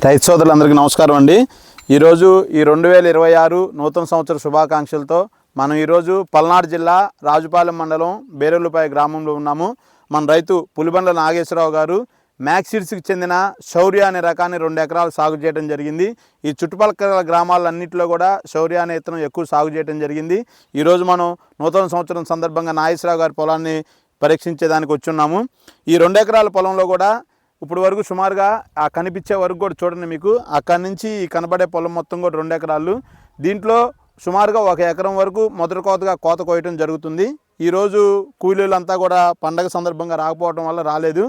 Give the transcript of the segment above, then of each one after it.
రైతు సోదరులందరికీ నమస్కారం అండి. ఈరోజు ఈ 2026 నూతన సంవత్సర శుభాకాంక్షలతో మనం ఈరోజు పల్నాడు జిల్లా రాజుపాలెం మండలం బేరెల్లుపాయ గ్రామంలో ఉన్నాము. మన రైతు పులిబండ్ల నాగేశ్వరరావు గారు మ్యాక్సీడ్స్కి చెందిన శౌర్య అనే రకాన్ని 2 ఎకరాలు సాగు చేయడం జరిగింది. ఈ చుట్టుపక్కల గ్రామాలన్నింటిలో కూడా శౌర్య అనే ఇత్తనం ఎక్కువ సాగు చేయడం జరిగింది. ఈరోజు మనం నూతన సంవత్సరం సందర్భంగా నాగేశ్వరరావు గారి పొలాన్ని పరీక్షించేదానికి వచ్చున్నాము. ఈ 2 ఎకరాల పొలంలో కూడా ఇప్పుడు వరకు సుమారుగా ఆ కనిపించే వరకు కూడా చూడండి, మీకు అక్కడి నుంచి ఈ కనబడే పొలం మొత్తం కూడా 2 ఎకరాలు. దీంట్లో సుమారుగా 1 ఎకరం వరకు మొదటి కోతగా కోత కోయటం జరుగుతుంది. ఈరోజు కూలీలంతా కూడా పండగ సందర్భంగా రాకపోవడం వల్ల రాలేదు.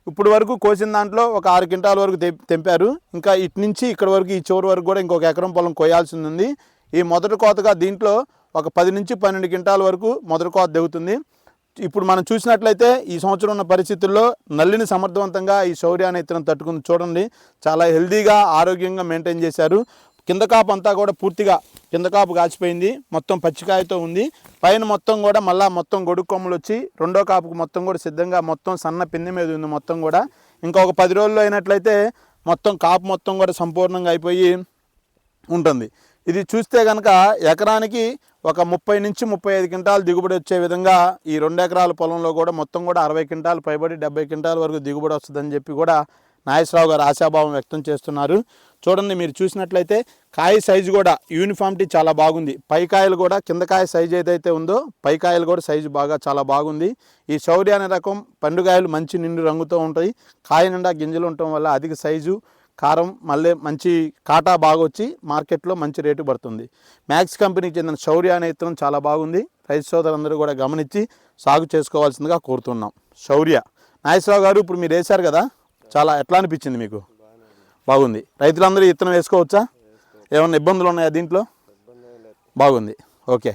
ఇప్పుడు వరకు కోసిన దాంట్లో ఒక 6 క్వింటాల వరకు తెంపారు. ఇంకా ఇటు నుంచి ఇక్కడ వరకు ఈ చివరి వరకు కూడా ఇంకొక ఎకరం పొలం కోయాల్సి ఉంది. ఈ మొదటి కోతగా దీంట్లో ఒక 10 నుంచి 12 క్వింటాల వరకు మొదటి కోత దిగుతుంది. ఇప్పుడు మనం చూసినట్లయితే ఈ సంవత్సరం ఉన్న పరిస్థితుల్లో నల్లిని సమర్థవంతంగా ఈ శౌర్య అనే ఇత్తనం తట్టుకుంది. చూడండి, చాలా హెల్దీగా ఆరోగ్యంగా మెయింటైన్ చేశారు. కింద కాపు అంతా కూడా పూర్తిగా కింద కాపు కాచిపోయింది, మొత్తం పచ్చికాయతో ఉంది. పైన మొత్తం కూడా మళ్ళీ మొత్తం గొడుగు కొమ్మలు వచ్చి రెండో కాపుకు మొత్తం కూడా సిద్ధంగా మొత్తం సన్న పిండి మీద ఉంది. మొత్తం కూడా ఇంకొక 10 రోజుల్లో అయినట్లయితే మొత్తం కాపు మొత్తం కూడా సంపూర్ణంగా అయిపోయి ఉంటుంది. ఇది చూస్తే కనుక ఎకరానికి ఒక 30 నుంచి 35 క్వింటాలు దిగుబడి వచ్చే విధంగా ఈ 2 ఎకరాల పొలంలో కూడా మొత్తం కూడా 60 క్వింటాలు పైబడి 70 క్వింటాల వరకు దిగుబడి వస్తుందని చెప్పి కూడా నాగేశ్వరరావు గారు ఆశాభావం వ్యక్తం చేస్తున్నారు. చూడండి, మీరు చూసినట్లయితే కాయ సైజు కూడా యూనిఫామిటీ చాలా బాగుంది. పైకాయలు కూడా కింద కాయ సైజు ఏదైతే ఉందో పైకాయలు కూడా సైజు బాగా చాలా బాగుంది. ఈ శౌర్య అనే రకం పండుకాయలు మంచి నిండు రంగుతో ఉంటాయి. కాయ నిండా గింజలు ఉండటం వల్ల అధిక సైజు, కారం, మళ్ళీ మంచి కాటా బాగా వచ్చి మార్కెట్లో మంచి రేటు పడుతుంది. మ్యాక్స్ కంపెనీకి చెందిన శౌర్య అనే ఇత్తనం చాలా బాగుంది. రైతు సోదరులందరూ కూడా గమనించి సాగు చేసుకోవాల్సిందిగా కోరుతున్నాం. శౌర్య నాగేశ్వరరావు గారు, ఇప్పుడు మీరు వేశారు కదా, చాలా ఎట్లా అనిపించింది మీకు? బాగుంది. రైతులందరూ ఇత్తనం వేసుకోవచ్చా? ఏమన్నా ఇబ్బందులు ఉన్నాయా దీంట్లో? బాగుంది. ఓకే.